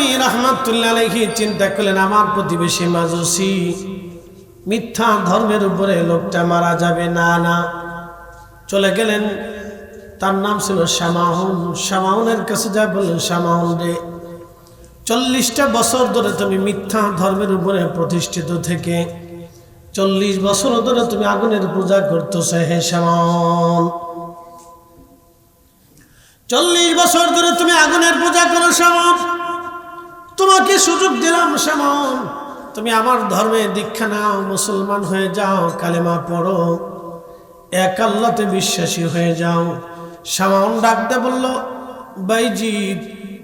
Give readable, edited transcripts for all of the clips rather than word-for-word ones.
বুস্তামি রাহমাতুল্লাহ আলাইহি চিন্তা করলেন, আমার প্রতিবেশী মাজুসি, মিথ্যা ধর্মের উপরে লোকটা মারা যাবে না। না, চলে গেলেন। তার নাম ছিল শামাউন। শামাউনের কাছে যা বললেন, শামাউন রে, 40টা বছর ধরে তুমি মিথ্যা ধর্মের উপরে প্রতিষ্ঠিত থেকে 40 বছর ধরে তুমি আগুনের পূজা করতেছো। হে শামাউন, 40 বছর ধরে তুমি আগুনের পূজা করো। শামাউন, তোমাকে সুযোগ দিলাম। শামাউন, তুমি আমার ধর্মে দীক্ষা নাও, মুসলমান হয়ে যাও, কালেমা পড়ো, এক আল্লাহতে বিশ্বাসী হয়ে যাও। শামাউন ডাকতে বলল, বাইজিদ,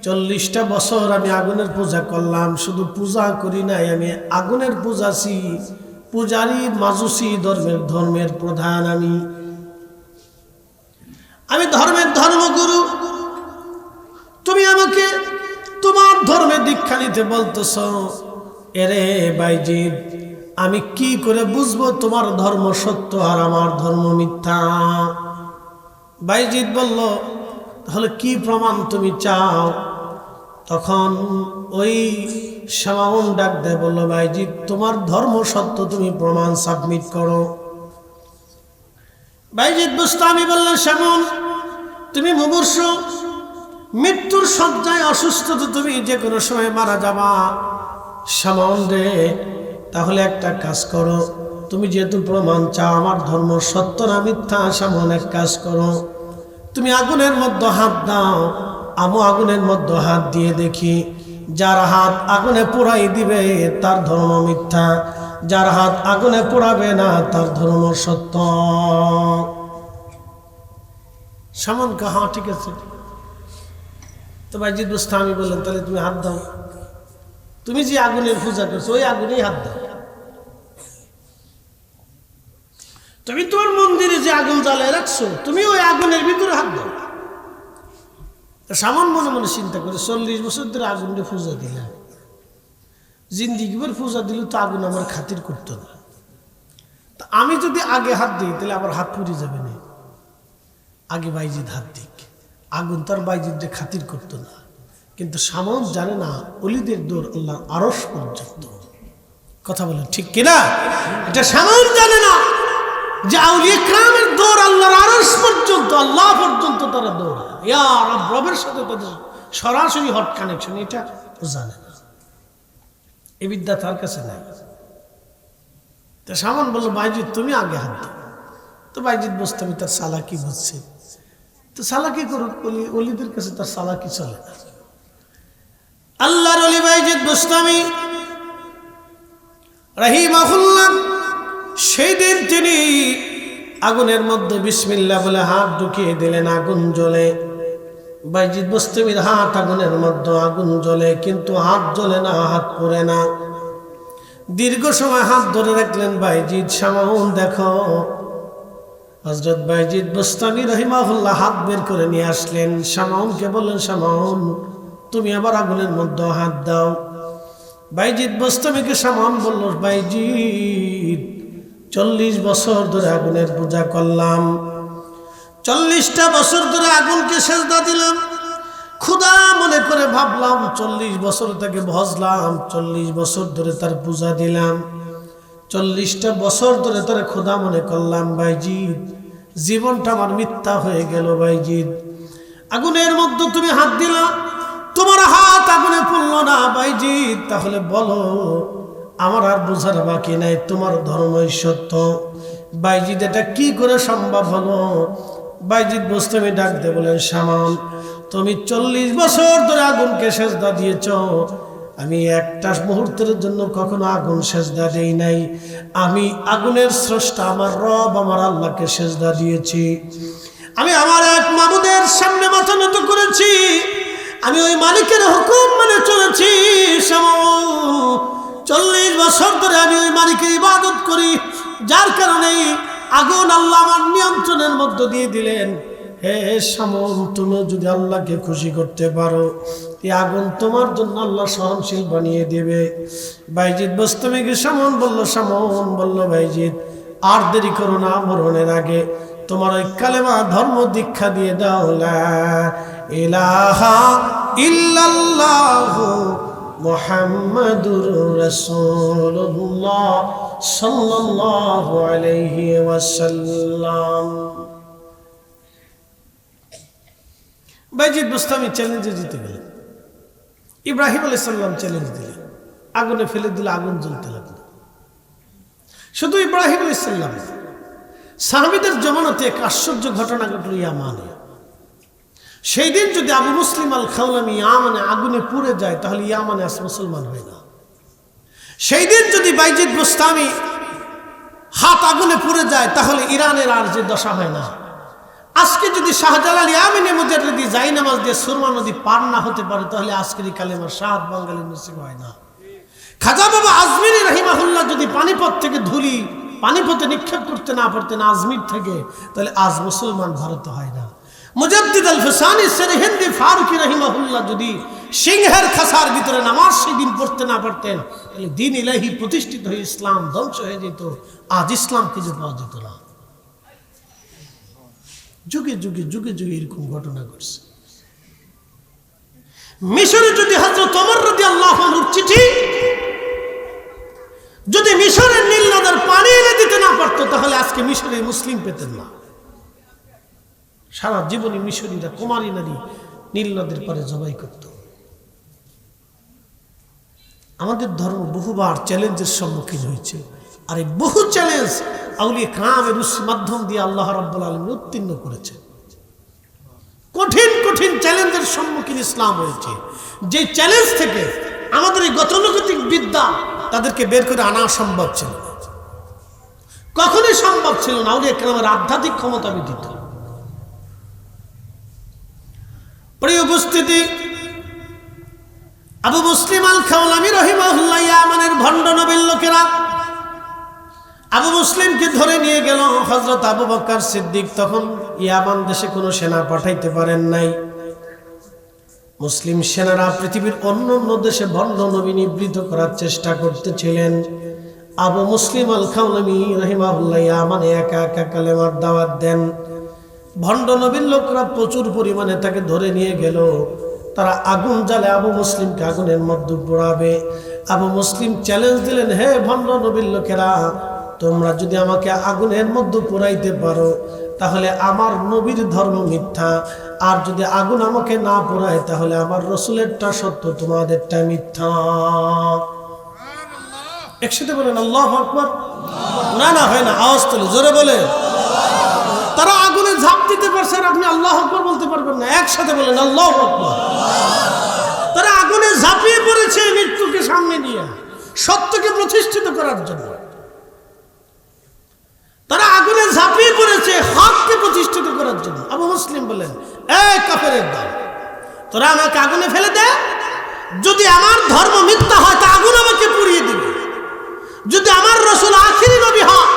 40টা বছর আমি আগুনের পূজা করলাম, শুধু পূজা করি নাই, আমি আগুনের পূজাছি, পূজারী মাজুসি ধর্মের প্রধান। আমি ধর্মের ধর্মগুরু, তুমি আমাকে তোমার ধর্মে দীক্ষা নিতে বলতেছ। এরে বাইজিদ, আমি কি করে বুঝবো তোমার ধর্ম সত্য আর আমার ধর্ম মিথ্যা? বাইজিদ বলল, তাহলে কি প্রমাণ তুমি চাও? তখন ওই শামাউন ডাক দেয়, বলল, বাইজিদ, তোমার ধর্ম সত্য, তুমি প্রমাণ সাবমিট করো। বাইজিদ বুস্তামি বললেন, শামাউন, তুমি মুমূর্ষু, মৃত্যুর শয্যায় অসুস্থ, তো তুমি যে কোনো সময় মারা যাবা। শামাউন রে, তাহলে একটা কাজ করো, তুমি যেহেতু প্রমাণ চাও আমার ধর্ম সত্য না মিথ্যা, শামাউন এক কাজ করো, তুমি আগুনের মধ্যে হাত দাও, আমি আগুনের মধ্যে হাত দিয়ে দেখি, যার হাত আগুনে পোড়াই দিবে তার ধর্ম মিথ্যা, যার হাত আগুনে পোড়াবে না তার ধর্ম সত্য। শামাউন কে, হ্যাঁ ঠিক আছে। তো বাইজিদ বুস্তামি বললেন, তাহলে তুমি হাত দাও, তুমি যে আগুনের পূজা করছো ওই আগুনেই হাত দাও। তুমি তোমার মন্দিরে যে আগুন জ্বালায় রাখছো, তুমি ওই আগুনের ভিতরে হাত দাও। শামাউন মনে মনে চিন্তা করে, 40 বছর ধরে আগুনের পূজা দিলাম, জিন্দিগিভর পূজা দিল তো আগুন আমার খাতির করতো না, তা আমি যদি আগে হাত দিই তাহলে আমার হাত পুড়ে যাবে না। আগে বাইজিদ হাত দিক, আগুন তার বাইজিদের খাতির করতো না। কিন্তু শামাউন জানে না, ওলিদের দৌড় আল্লাহর আরশ পর্যন্ত। কথা বলেন ঠিক কিনা? এটা শামাউন জানে না যে আউলিয়া কিরামের দৌড় আল্লাহর আরশ পর্যন্ত, আল্লাহ পর্যন্ত তারা দৌড়ায়, ইয়া রাব, রবের সাথে তাদের সরাসরি হট কানেকশন, এটা ও জানে না, এই বিদ্যা তার কাছে নাই। তো শামাউন বলল, বাইজিদ তুমি আগে হাত দাও। তো বাইজিদ বুস্তামি তার সালাকি বুঝছে, তো সালাকি করুক, ওলিদের কাছে তার সালাকি চলে না। আল্লাহর ওলি বাইজিদ বুস্তামি রাহিমাহুল্লাহ সেই দিন তিনি আগুনের মধ্যে বিসমিল্লাহ বলে হাত ঢুকিয়ে দিলেন, আগুন জ্বলে। বাইজিদ বুস্তামির হাত আগুনের মধ্যে, আগুন জ্বলে, কিন্তু হাত জ্বলে না, হাত পড়ে না। দীর্ঘ সময় হাত ধরে রাখলেন বাইজিদ। শামাউন দেখো, হযরত বাইজিদ বুস্তামি রাহিমাহুল্লাহ হাত বের করে নিয়ে আসলেন। শামাউনকে বললেন, শামাউন তুমি আবার আগুনের মধ্যে হাত দাও। বাইজিদ বুস্তামিকে শামাউন বলল, বাইজিদ 40 বছর ধরে আগুনের পূজা করলাম, 40টা বছর ধরে আগুনকে সেজদা দিলাম, ক্ষুধা মনে করে ভাবলাম 40 বছর তাকে ভজলাম, 40 বছর ধরে তার পূজা দিলাম, 40টা বছর ধরে তার ক্ষুধা মনে করলাম। বাইজিদ জীবনটা আমার মিথ্যা হয়ে গেল। বাইজিদ আগুনের মধ্যে তুমি হাত দিলা, তোমার হাত আগুনে পড়ল না। বাইজিদ তাহলে বলো, আমার আর বোঝার বাকি নাই, তোমার ধর্মই সত্য। বাইজিদ এটা কি করে সম্ভব হলো? বাইজিদ বুস্তামি ডাক দিয়ে বলেন, শামাউন তুমি 40 বছর ধরে আগুনকে সেজদা দিয়েছ, আমি একটা মুহূর্তের জন্য কখনো আগুন সেজদা দেই নাই। আমি আগুনের স্রষ্টা আমার রব, আমার আল্লাহকে সেজদা দিয়েছি। আমি আমার এক মাবুদের সামনে মাথা নত করেছি, আমি ওই মালিকের হুকুম মানে চলেছি। 40 বছর ধরে আমি ওই মালিকের ইবাদত করি, যার কারণে আগুন আল্লাহ আমার নিয়ন্ত্রণের মধ্য দিয়ে দিলেন। হে শামাউন, তুমি যদি আল্লাহকে খুশি করতে পারো, এই আগুন তোমার জন্য আল্লাহ সহনশীল বানিয়ে দেবে। বাইজিদ বুস্তামিকে শামাউন বলল, বাইজিদ আর দেরি করো না, মরণের আগে তোমার ওই কালেমা ধর্ম দীক্ষা দিয়ে দাও, লা ইলাহা ইল্লাল্লাহু মুহাম্মাদুর রাসূলুল্লাহ সাল্লাল্লাহু আলাইহি ওয়াসাল্লাম। বাইজিদ বুস্তামি চ্যালেঞ্জে জিতে গেলেন। ইব্রাহিম আলাইহিস সালাম চ্যালেঞ্জ দিলেন, আগুনে ফেলে দিলে আগুন জ্বলতে লাগলো। শুধু ইব্রাহিম আলাইহিস সালাম, সাহাবীদের জমানাতে এক আশ্চর্য ঘটনা ঘটল ইয়ামানে। সেই দিন যদি আবু মুসলিম আল খাওলামি ইয়ামানে আগুনে পুড়ে যায়, তাহলে ইয়ামানে আজ মুসলমান হয় না। সেই দিন যদি বাইজিদ বুস্তামি হাত আগুনে পুড়ে যায়, তাহলে ইরানের আর যে দশা হয় না। আজকে যদি শাহজালাল ইয়ামিনী মুজাদ্দিদি জাই নামাজ দিয়ে সুরমা নদী পার না হতে পারে, তাহলে আজকের এই কালেমার শাহাদ বাঙালির নসিব হয় না। খাজা বাবা আজমিরি রাহিমাহুল্লাহ যদি পানিপথ থেকে ধুলি পানিপথে নিক্ষেপ করতে না পারতেন আজমির থেকে, তাহলে আজ মুসলমান ভারত হয় না। মুজাদ্দিদ আল ফিসানি সেরহিন্দি ফারুকি রাহিমাহুল্লাহ যদি সিংহের খাসার ভিতরে নামাজ সেদিন পড়তে না পারতেন, তাহলে দ্বীন ইলাহি প্রতিষ্ঠিত হয়ে ইসলাম ধ্বংস হয়ে যেত। আজ ইসলাম খুঁজে পাওয়া যেত না। যুগে যুগে যুগে যুগে এরকম ঘটনা ঘটছে। মিশরে যদি হযরত ওমর রাদিয়াল্লাহু আনহুর চিঠি যদি মিশরের নীল নদের পানি এনে দিতে না পারতো, তাহলে আজকে মিশরে মুসলিম পেতেন না। সারা জীবনে মিশরীরা কুমারী নারী নীল নদের পারে জবাই করত। আমাদের ধর্ম বহুবার চ্যালেঞ্জের সম্মুখীন হয়েছে, আর এই বহু চ্যালেঞ্জ আউলিয়া কেরামের মাধ্যম দিয়ে আল্লাহ রাব্বুল আলামিন উত্তীর্ণ করেছে। কঠিন কঠিন চ্যালেঞ্জের সম্মুখীন ইসলাম হয়েছে, যে চ্যালেঞ্জ থেকে আমাদের এই গতানুগতিক বিদ্যা তাদেরকে বের করে আনা সম্ভব ছিল না, কখনোই সম্ভব ছিল না। আউলিয়া কেরামের আধ্যাত্মিক ক্ষমতা ব্যতীত। প্রিয় উপস্থিতি, আবু মুসলিম আল খাওলামি রাহিমাহুল্লাহ ইয়ামানের ভণ্ড নবীর লোকেরা আবু মুসলিমকে ধরে নিয়ে গেল। হযরত আবু বকর সিদ্দিক তখন ইয়ামান দেশে কোনো সেনা পাঠাইতে পারেন নাই। মুসলিম সেনারা পৃথিবীর অন্য অন্য দেশে ভণ্ড নবী নিবৃত করার চেষ্টা করতেছিলেন। আবু মুসলিম আল খাওলামি রাহিমাহুল্লাহ ইয়ামানে একা একা কালেমার দাওয়াত দেন। ভণ্ড নবীর লোকরা প্রচুর পরিমাণে তাকে ধরে নিয়ে গেল। তারা আগুন জ্বালে আবু মুসলিমকে আগুনের মধ্যে পোড়াবে। আবু মুসলিম চ্যালেঞ্জ দিলেন, হে ভণ্ড নবীর লোকেরা, তোমরা যদি আমাকে আগুনের মধ্যে পোড়াইতে পারো, তাহলে আমার নবীর ধর্ম মিথ্যা, আর যদি আগুন আমাকে না পোড়ায়, তাহলে আমার রসুলেরটা সত্য, তোমাদেরটা মিথ্যা। একসাথে বলেন আল্লাহু আকবার। না না, হয় না, আওয়াজ তোলে, জোরে বলে। তারা আগুনে ঝাঁপ দিতে পারছে, আর আপনি আল্লাহু আকবার বলতে পারবেন না। একসাথে বলেন আল্লাহু আকবার। তারা আগুনে ঝাঁপিয়ে পড়েছে মৃত্যুকে সামনে নিয়ে, সত্যকে প্রতিষ্ঠিত করার জন্য। তারা আগুনে ঝাঁপিয়ে পড়েছে হককে প্রতিষ্ঠিত করার জন্য। আবু মুসলিম বলেন, এই কাফেরের দল, তোরা আমাকে আগুনে ফেলে দে, যদি আমার ধর্ম মিথ্যা হয় তা আগুন আমাকে পুড়িয়ে দিবে। যদি আমার রাসূল আখিরি নবী হয়,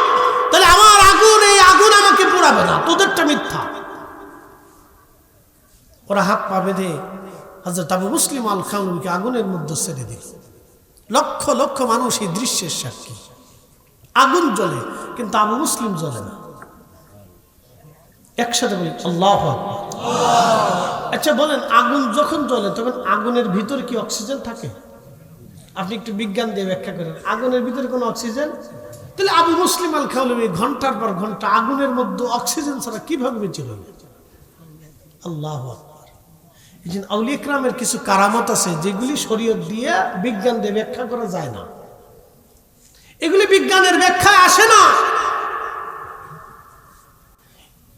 তাহলে আমার আগুন, এই আগুন আমাকে পোড়াবে না, তোদেরটা মিথ্যা। ওরা হাত পা বেঁধে হযরত আবু মুসলিম আল খাওলামিকে আগুনের মধ্যে ছেড়ে দিল। লক্ষ লক্ষ মানুষ এই দৃশ্যের সাক্ষী। আগুন জ্বলে, কিন্তু আবু মুসলিম জ্বলে না। একসাথে বলি আল্লাহু আকবার। আচ্ছা বলেন, আগুন যখন জ্বলে তখন আগুনের ভিতরে কি অক্সিজেন থাকে? আপনি একটু বিজ্ঞান দিয়ে ব্যাখ্যা করেন, আগুনের ভিতরে কোনো অক্সিজেন? তাহলে আবু মুসলিম আল খাওলামি ঘন্টার পর ঘন্টা আগুনের মধ্যে অক্সিজেন ছাড়া কিভাবে বেঁচে রইল? আল্লাহু আকবার। এই জন্য আউলিয়া কেরামের কিছু কারামত আছে যেগুলি শরীয়ত দিয়ে বিজ্ঞান দিয়ে ব্যাখ্যা করা যায় না। এগুলি বিজ্ঞানের ব্যাখ্যায় আসে না।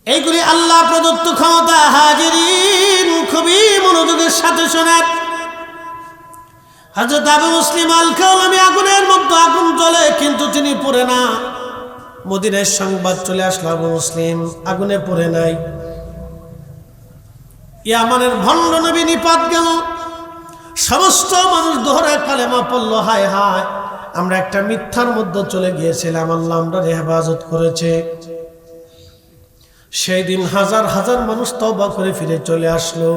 এইগুলি আল্লাহ প্রদত্ত ক্ষমতা। হাজিরিন, খুবই মনোযোগের সাথে শোনেন। হযরত আবু মুসলিম আল খাওলামি আগুনের মধ্যে আগুন জ্বলে, কিন্তু তিনি পড়ে না। মদিনার সংবাদ চলে আসলো, আবু মুসলিম আগুনে পড়ে নাই। ইয়ামানের ভণ্ড নবী নিপাত গেল। সমস্ত মানুষ দোহরা কালেমা পড়ল, হায় হায়, আমরা একটা মিথ্যার মধ্যে চলে গিয়েছিলাম, আল্লাহ আমরা হেফাজত করেছে। সেই দিন হাজার হাজার মানুষ তওবা করে ফিরে চলে আসলো।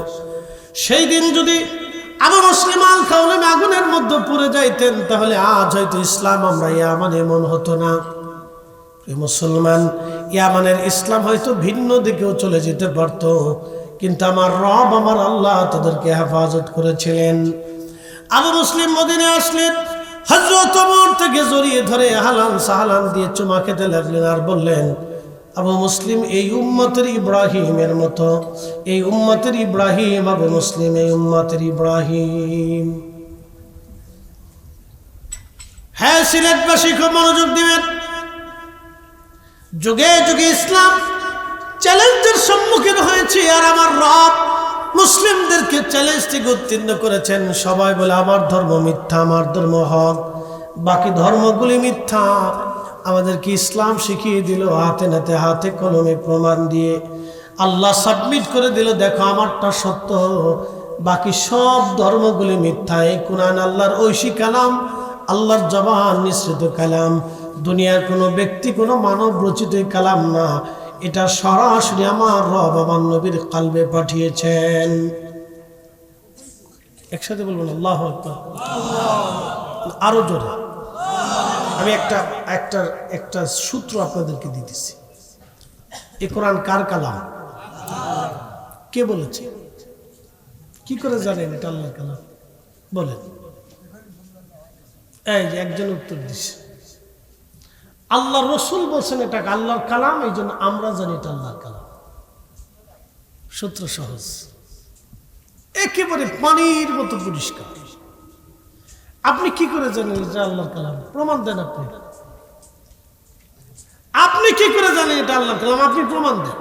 সেই দিন যদি আবু মুসলিম আল খাওলামি আগুনের মধ্যে পড়ে যাইতেন, তাহলে আজ হয়তো ইসলাম আমরা ইয়ামান এমন হতো না। মুসলমান, ইয়ামানের ইসলাম হয়তো ভিন্ন দিকেও চলে যেতে পারত, কিন্তু আমার রব, আমার আল্লাহ তাদেরকে হেফাজত করেছিলেন। আবু মুসলিম মদিনায় আসলেন, হযরত ওমর থেকে জড়িয়ে ধরে হালান সাহালান দিয়ে চুমা খেতে লাগলেন আর বললেন, আবু মুসলিম এই উম্মতের ইব্রাহিমের মতো, এই উম্মতের ইব্রাহিম, আবু মুসলিম এই উম্মতের ইব্রাহিম। হ্যাঁ, সিলেটবাসী খুব মনোযোগ দিবেন। যুগে যুগে ইসলাম চ্যালেঞ্জের সম্মুখীন হয়েছে, আর আমার রব মুসলিমদেরকে চ্যালেঞ্জ থেকে উত্তীর্ণ করেছেন। সবাই বলে আমার ধর্ম মিথ্যা, আমার ধর্ম হক, বাকি ধর্মগুলি মিথ্যা। আমাদেরকে ইসলাম শিখিয়ে দিল হাতে নাতে, হাতে কলমে প্রমাণ দিয়ে। আল্লাহ সাবমিট করে দিল, দেখো আমারটা সত্য, বাকি সব ধর্মগুলি মিথ্যা। এই কুরআন আল্লাহর ঐশী কালাম, আল্লাহর জবান নিঃসৃত কালাম, দুনিয়ার কোনো ব্যক্তি কোনো মানব রচিত কালাম না, এটা সরাসরি আমার রব আমার নবীর কালবে পাঠিয়েছেন। একসাথে বলবেন আল্লাহু আকবার, আরো জোরে। আমি একটা সূত্র আপনাদেরকে দিতেছি। এই কোরআন কার কালাম? কে বলেছে? কি করে জানেন এটা আল্লাহর কালাম? বলেন। এই যে একজন উত্তর দিছে, আল্লাহ রসুল বলছেন এটা আল্লাহর কালাম, এই জন্য আমরা জানি এটা আল্লাহর কালাম। সূত্র সহজ, একেবারে পানির মতো পরিষ্কার। আপনি কি করে জানেন এটা আল্লাহর কালাম? প্রমাণ দেন। আপনি কি করে জানেন এটা আল্লাহর কালাম? আপনি প্রমাণ দেন।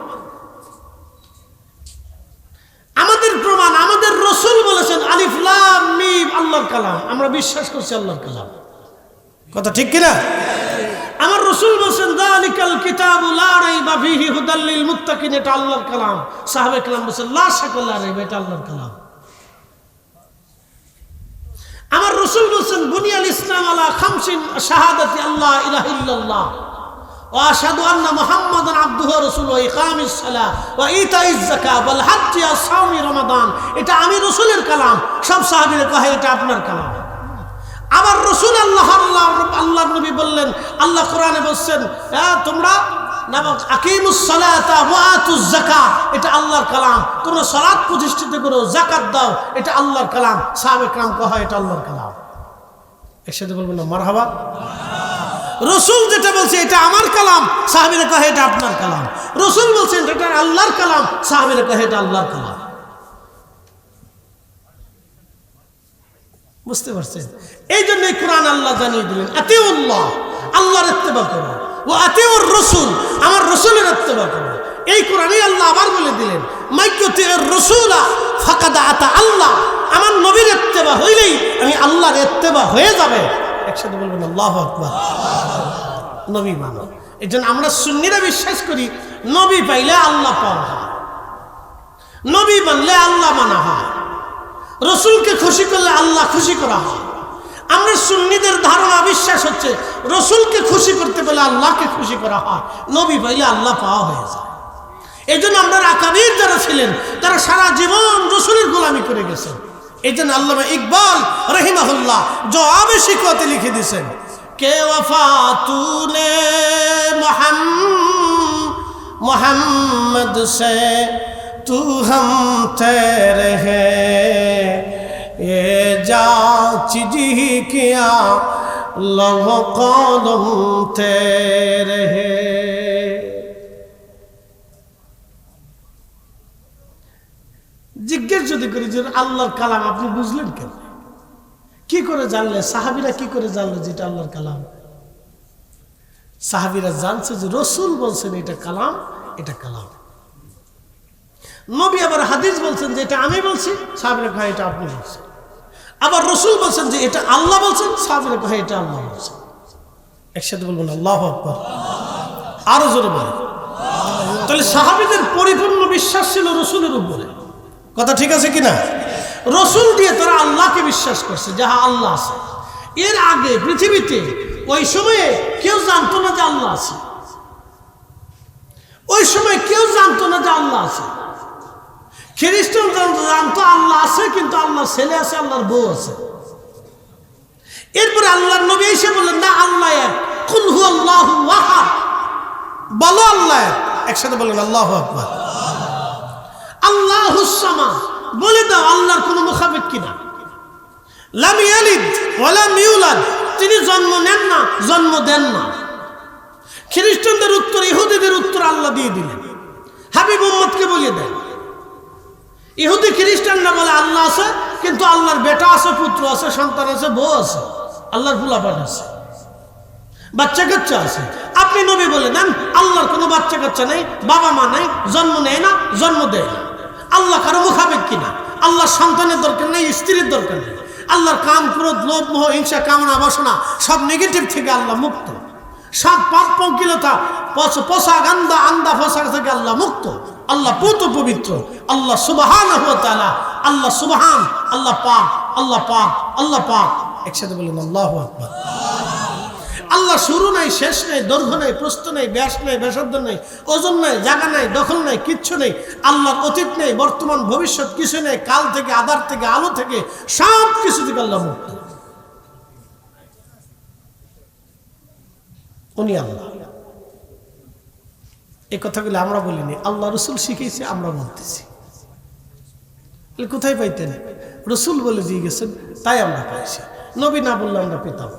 আমাদের প্রমাণ, আমাদের রসুল বলেছেন আলিফ লাম মিম আল্লাহর কালাম, আমরা বিশ্বাস করছি আল্লাহর কালাম। কথা ঠিক কিনা? আমার রসুল বলেছেন যালিকাল কিতাবু লা রাইবা ফীহি হুদাল লিল মুত্তাকিন, এটা আল্লাহর কালাম। সাহাবায়ে কেরাম বলেছেন লা শাক্কা লা রাইবা, এটা আল্লাহর কালাম। আমার রসুল বলেছেন বুনিয়াল ইসলাম আলা খামসিন শাহাদাতি আল্লাহ ইলাহা ইল্লাল্লাহ ওয়া আশহাদু আন্না মুহাম্মাদান আবদুহু ওয়া রাসূলুহু ওয়া ইকামিস সালাহ ওয়া ইতাইজ যাকাত ওয়াল হজ্জ ওয়া সাওমি রমাদান, এটা আমি রসুলের কালাম। সব সাহাবীরা কহে এটা আপনার কালাম। আমার রসুল আল্লাহর নবী বললেন, আল্লাহ কোরআনে বলছেন তোমরা আকিমুস সালাতা ওয়া আতুজ যাকাত, এটা আল্লাহর কালাম। তোমরা সালাত প্রতিষ্ঠিত করো, যাকাত দাও, এটা আল্লাহর কালাম। সাহাবায়ে কেরাম কহে এটা আল্লাহর কালাম। একসাথে বলবেন না মারহাবা? রসুল যেটা বলছে এটা আমার কালাম, সাহাবীরা কহে এটা আপনার কালাম। রসুল বলছেন এটা আল্লাহর কালাম, সাহাবীরা কহে এটা আল্লাহর কালাম। বুঝতে পারছেন? এই জন্য কোরআন আল্লাহ জানিয়ে দিলেন আতিউল্লাহ, আল্লাহর ইত্তেবা করো, ও আতিউর রাসূল, আমার রাসূলের ইত্তেবা করো। এই কোরআনই আল্লাহ আবার বলে দিলেন মাইয়ুতির রাসূলা ফাকাদ আতা আল্লাহ, আমার নবীর ইত্তেবা হইলেই আমি আল্লাহর ইত্তেবা হয়ে যাবে। একসাথে বলবেন আল্লাহু আকবার। নবী মানো। এই জন্য আমরা সুন্নিরা বিশ্বাস করি নবী পাইলে আল্লাহ পাওয়া হয়, নবী মানলে আল্লাহ মানা হয়, রসুলকে খুশি করলে আল্লাহ খুশি করা হয়। আমরা সুন্নিদের ধারণা বিশ্বাস হচ্ছে রসুলকে খুশি করতে পেলে আল্লাহকে খুশি করা হয়, নবী পাইলে আল্লাহ পাওয়া হয়ে যায়। এই জন্য আমরা আকাবির যারা ছিলেন তারা সারা জীবন রসুলের গোলামি করে গেছেন। এই জন্য আল্লামা ইকবাল রহিমাহুল্লাহ জবাবে শিকওয়াতে লিখে দিয়েছেন, কে ওয়াফা তুনে মোহাম্মদ সে तू हम तेरे हैं, ये जांच जी किया लौह कलम तेरे हैं। জিজ্ঞেস যদি করি যে আল্লাহর কালাম আপনি বুঝলেন কেন, কি করে জানলে? সাহাবীরা কি করে জানলো যে এটা আল্লাহর কালাম? সাহাবীরা জানছে যে রসুল বলছেন এটা কালাম, এটা কালাম। নবী আবার হাদিস বলছেন যে এটা আমি বলছি, সাহাবীরা কহে এটা আপনি বলছেন। আবার রসুল বলছেন যে এটা আল্লাহ বলছেন, সাহাবীরা কহে এটা আল্লাহ বলছেন। একসাথে বলবেন আল্লাহু আকবার, আরো জোরে বলেন। তাহলে সাহাবীদের পরিপূর্ণ বিশ্বাস ছিল রসুলের উপরে। কথা ঠিক আছে কিনা? রসুল দিয়ে তারা আল্লাহকে বিশ্বাস করছে যে হ্যাঁ আল্লাহ আছে। এর আগে পৃথিবীতে ওই সময়ে কেউ জানতো না যে আল্লাহ আছে। ওই সময় কেউ জানতো না যে আল্লাহ আছে। খ্রিস্টান জানতো আল্লাহ আছে, কিন্তু আল্লাহর ছেলে আছে, আল্লাহর বউ আছে। এরপরে আল্লাহর নবী এসে বললেন না আল্লাহ এক, কুল হুয়াল্লাহু আহাদ, বলো আল্লাহ এক। একসাথে বলেন আল্লাহু আকবার। আল্লাহুস সামাদ, বলে দাও আল্লাহর কোনো মুখাপেক্ষী না। লাম ইয়ালিদ ওয়া লাম ইউলাদ, তিনি জন্ম নেন না, জন্ম দেন না। খ্রিস্টানদের উত্তর, ইহুদিদের উত্তর আল্লাহ দিয়ে দিলেন। হাবিব উম্মতকে বলে দেন, ইহুদি খ্রিস্টানরা বলে আল্লাহ আছে, কিন্তু আল্লাহর বেটা আছে, পুত্র আছে, সন্তান আছে, বউ আছে, আল্লাহর ফুলাপান আছে, বাচ্চা কাচ্চা আছে। আপনি নবী বলে দেন আল্লাহর কোনো বাচ্চা কাচ্চা নেই, বাবা মা নাই, জন্ম নেয় না, জন্ম দেয় না। আল্লাহ কারো মুখাবেক কিনা, আল্লাহর সন্তানের দরকার নেই, স্ত্রীর দরকার নেই। আল্লাহর কাম, ক্রোধ, লোভ, মোহ, হিংসা, কামনা, বাসনা সব নেগেটিভ থেকে আল্লাহ মুক্ত। সব পাপ পঙ্কিলতা, পোশাক, আন্দা পোশাক থেকে আল্লাহ মুক্ত। আল্লাহ পুত পবিত্র, আল্লাহ সুবহানাহু ওয়া তাআলা, আল্লাহ সুবহান, আল্লাহ পাক, আল্লাহ পাক, আল্লাহ পাক। একসাথে বলুন আল্লাহু আকবার। আল্লাহ শুরু নাই, শেষ নাই, দৈর্ঘ্য নাই, প্রস্থ নাই, ব্যাস নাই, ব্যাসার্ধ নাই, ওজন নাই, জায়গা নাই, দখল নাই, কিচ্ছু নেই। আল্লাহর অতীত নেই, বর্তমান, ভবিষ্যৎ কিছু নেই। কাল থেকে, আধার থেকে, আলো থেকে, সব কিছু থেকে আল্লাহ মুক্ত। উনি আল্লাহ। এই কথাগুলো আমরা বলিনি, আল্লাহ রসুল শিখেছে, আমরা বলতেছি। কোথায় পাইতেন? রসুল বলে দিয়ে গেছেন, তাই আমরা পাইছি। নবী না বললে আমরা পেতাম।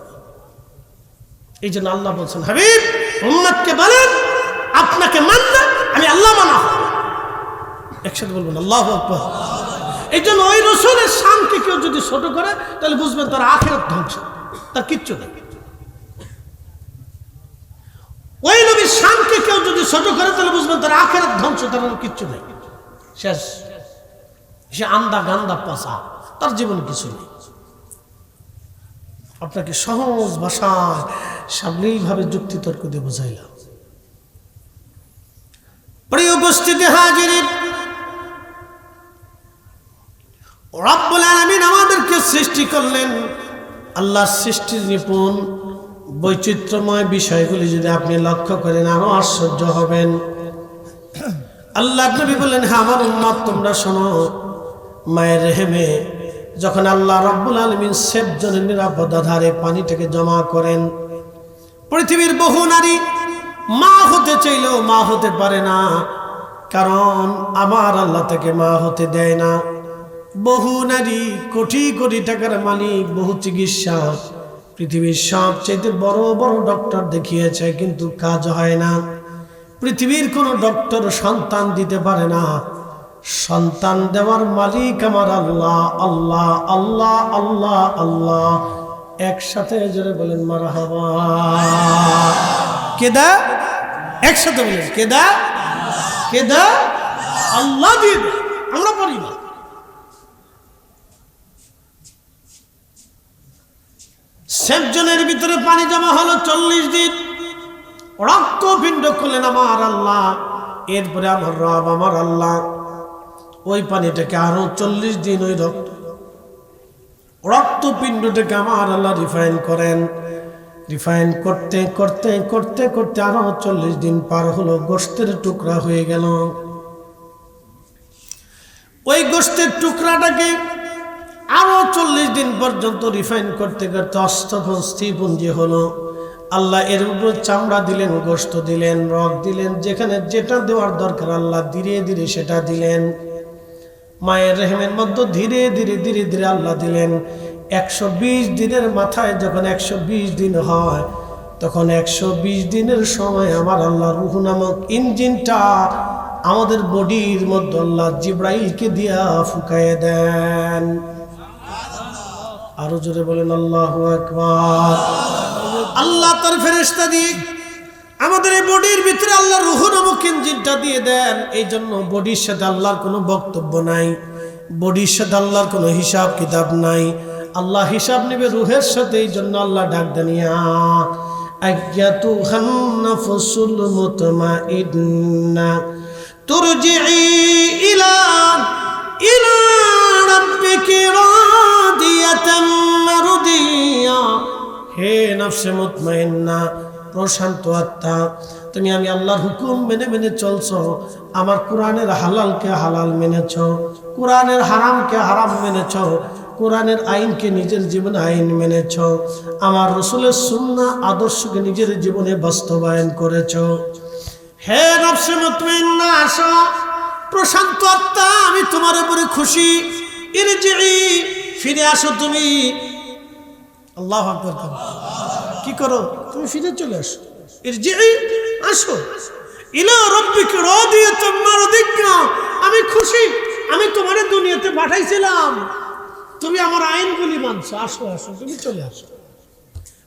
এই জন্য আল্লাহ বলছেন, হাবিব উম্মতকে বলেন আপনাকে মানলে আমি আল্লাহ মানা হবে। একসাথে বলবেন আল্লাহু আকবার। এই জন্য ওই রসুলের শানকে কেউ যদি ছোট করে, তাহলে বুঝবেন তার আখিরাত ধ্বংস, তার কিচ্ছু নেই। ওই নবীর শানকে কেউ যদি ছোট করে, তাহলে বুঝবেন তার আখিরাত ধ্বংস, তার কিচ্ছু নেই, শেষ। সে আন্দা গান্দা পচা, তার জীবনে কিছু নেই। আপনাকে সহজ ভাষায় সাবলীলভাবে যুক্তি তর্ক দিয়ে বোঝাইলাম। প্রিয় উপস্থিতি হাজিরিন, রব্বুল আলামিন আমাদেরকে সৃষ্টি করলেন। আল্লাহর সৃষ্টির নিপুণ বৈচিত্র্যময় বিষয়গুলি যদি আপনি লক্ষ্য করেন, আরো আশ্চর্য হবেন। আল্লাহ নবী বললেন, হ্যাঁ আমার উম্মত তোমরা শোনো, মায়ের রেহেমে যখন আল্লাহ রব্বুল আলামিন সেবজনের নিরাপদা ধারে পানিটাকে জমা করেন, পৃথিবীর বহু নারী মা হতে চাইলেও মা হতে পারে না, কারণ আমার আল্লাহ তাকে মা হতে দেয় না। বহু নারী কোটি কোটি টাকার মালিক, বহু চিকিৎসা, পৃথিবীর সবচেয়ে বড় বড় ডক্টর দেখিয়েছে, কিন্তু কাজ হয় না। পৃথিবীর কোনো ডক্টর সন্তান দিতে পারে না। সন্তান দেওয়ার মালিক আমার আল্লাহ, আল্লাহ, আল্লাহ, আল্লাহ, আল্লাহ। একসাথে জোরে বলেন মারহাবা। কেদা? একসাথে বলেন কেদা? কেদা? আল্লাহ দিয়ে দেয়, আমরা পারি না। সেবজনের ভিতরে পানি জমা হলো 40 দিন, রক্তপিণ্ড করলেন আমার আল্লাহ। এরপরে আমার রব আমার আল্লাহ ওই পানিটাকে আরো 40 দিন ওই রক্তপিণ্ডটাকে আমার আল্লাহ রিফাইন করেন। রিফাইন করতে করতে করতে করতে আরো 40 দিন পার হলো, গোশতের টুকরা হয়ে গেল। ওই গোশতের টুকরাটাকে আরো 40 দিন পর্যন্ত রিফাইন করতে করতে অস্থিপুঞ্জি হলো। আল্লাহ এর উপর চামড়া দিলেন, গোশত দিলেন, রগ দিলেন, যেখানে যেটা দেওয়ার দরকার আল্লাহ ধীরে ধীরে সেটা দিলেন। মায়ের রেহেমের মধ্যে ধীরে ধীরে ধীরে ধীরে আল্লাহ দিলেন। 120 দিনের মাথায় যখন 120 দিন হয়, তখন 120 দিনের সময় আমার আল্লাহ রূহ নামক ইঞ্জিনটা আমাদের বডির মধ্যে আল্লাহ জিব্রাইলকে দিয়া ফুকায়ে দেন। আরো জোরে বলেন আল্লাহু আকবার। আল্লাহ তার ফেরেশতা দিয়ে আমাদের এই বডির ভিতরে আল্লাহ রূহ নামক ইঞ্জিনটা দিয়ে দেন। এই জন্য বডির সাথে আল্লাহর কোনো বক্তব্য নাই, বডির সাথে আল্লাহর কোনো হিসাব কিতাব নাই। আল্লাহ হিসাব নেবে রূহের সাথে। এই জন্য আল্লাহ ডাক দেনিয়া আয়াতুহান নাফসুল মুতমাইন্না তুরজিই ইলা রাব্বিকি রাদিয়াতাম মারদিয়া। হে নফসে মুতমাইন্না, প্রশান্ত আত্মা, তুমি আমি আল্লাহর হুকুম মেনে মেনে চলছো। আমার কোরআনের হালালকে হালাল মেনেছ, কোরআনের হারামকে হারাম মেনেছ, কোরআনের আইনকে নিজের জীবনে আইন মেনেছ, আমার রসুলের সুন্নাহ আদর্শকে নিজের জীবনে বাস্তবায়ন করেছ। হে নফসে মুতমাইন্না, আসো, প্রশান্ত আত্মা, আমি তোমার উপরে খুশি। ইরজিই, ফিরে আসো তুমি আল্লাহু আকবার। কি করো? তুমি ফিরে চলে আসো, ইরজিই, আসো, ইলা রাব্বিকা রাদিয়াতাম মারদিয়া, আমি খুশি, আমি তোমারে দুনিয়াতে পাঠাইছিলাম, তুমি আমার আইনগুলি মানছো, আসো আসো, তুমি চলে আসো।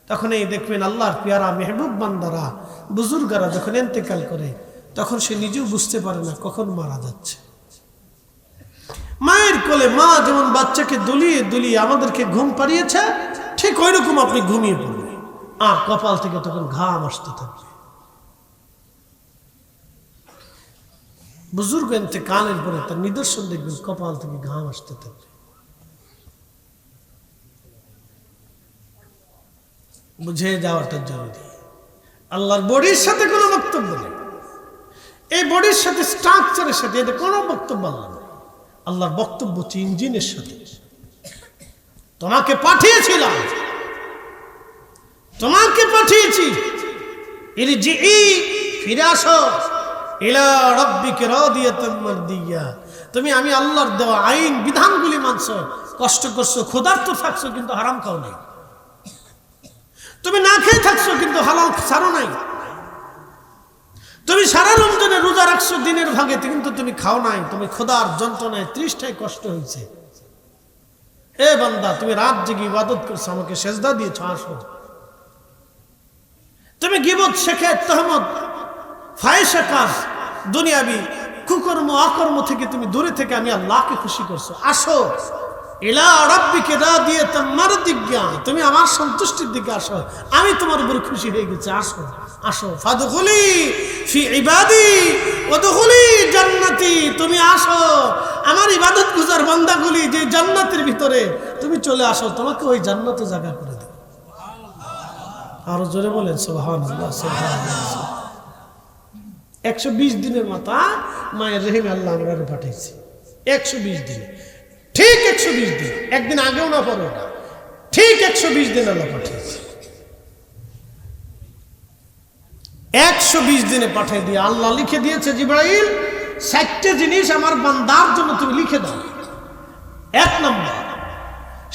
তখন এই দেখবেন আল্লাহর পেয়ারা মেহবুব বান্দারা, বুজুর্গারা যখন ইন্তেকাল করে, তখন সে নিজেও বুঝতে পারে না কখন মারা যাচ্ছে। মায়ের কোলে মা যেমন বাচ্চাকে দুলিয়ে দুলিয়ে আমাদেরকে ঘুম পাড়িয়েছে, ঠিক ওই রকম আপনি ঘুমিয়ে পড়বেন, আর কপাল থেকে তখন ঘাম আসতে থাকবে। বুজুর্গ ইন্তেকালের পরে তার নিদর্শন দেখবেন, কপাল থেকে ঘাম আসতে থাকবে। বুঝে যাওয়াটা জরুরি। আল্লাহর বডির সাথে কোনো বক্তব্য নেই, এই বডির সাথে, স্ট্রাকচারের সাথে এদের কোনো বক্তব্য আল্লাহ নেই। আল্লাহর বক্তব্য হচ্ছে ইঞ্জিনের সাথে। তোমাকে পাঠিয়েছিলাম, তোমাকে পাঠিয়েছি, ইরজিই, ফিরে আসো, ইলা রাব্বিকা রাদিয়াতাম মারদিয়া, তুমি আমি আল্লাহর দেওয়া আইন বিধানগুলি মানছো, কষ্ট করছো, ক্ষুধার্ত থাকছো কিন্তু হারাম খাও নাই, তুমি না খেয়ে থাকছো কিন্তু হালাল ছাড়ো নাই, তুমি সারা রমজানে রোজা রাখছো দিনের ভাগে কিন্তু তুমি খাও নাই, তুমি ক্ষুধার যন্ত্রণায় তৃষ্ণায় কষ্ট হয়েছে। হে বান্দা, তুমি রাত জেগে ইবাদত করছো, আমাকে সেজদা দিয়েছো, আসো। তুমি গীবত, শেখায়েত, তহমত, ফাহিশা কাজ, দুনিয়াবি কুকর্ম অকর্ম থেকে তুমি দূরে থেকে আমি আল্লাহকে খুশি করছো, আসো, ইলা রাব্বিকা রাদিয়াতাম মারদিয়া, তুমি আমার সন্তুষ্টির দিকে আসো, আমি তোমার উপর খুশি হয়ে গেছি, আসো আসো, ফাদখুলি ফি ইবাদি ওয়াদখুলি জান্নাতি, তুমি আসো আমার ইবাদত গুজার বান্দাগুলি যে জান্নাতের ভিতরে, তুমি চলে আসো, তোমাকে ওই জান্নাতে জায়গা করে দেব। আরো জোরে বলেন সুবহানাল্লাহ, সুবহানাল্লাহ। 120 দিনের মাথা মায়ের রহিম আল্লাহ আমরা পাঠাইছি, 120 দিনে, ঠিক 120 দিন, একদিন আগেও না পরেও না, ঠিক 120 দিন আল্লাহ পাঠিয়েছে। 120 দিনে পাঠিয়ে দিয়ে আল্লাহ লিখে দিয়েছে, জিবরাইল 60টা জিনিস আমার বান্দার জন্য তুমি লিখে দাও। 1 নম্বর,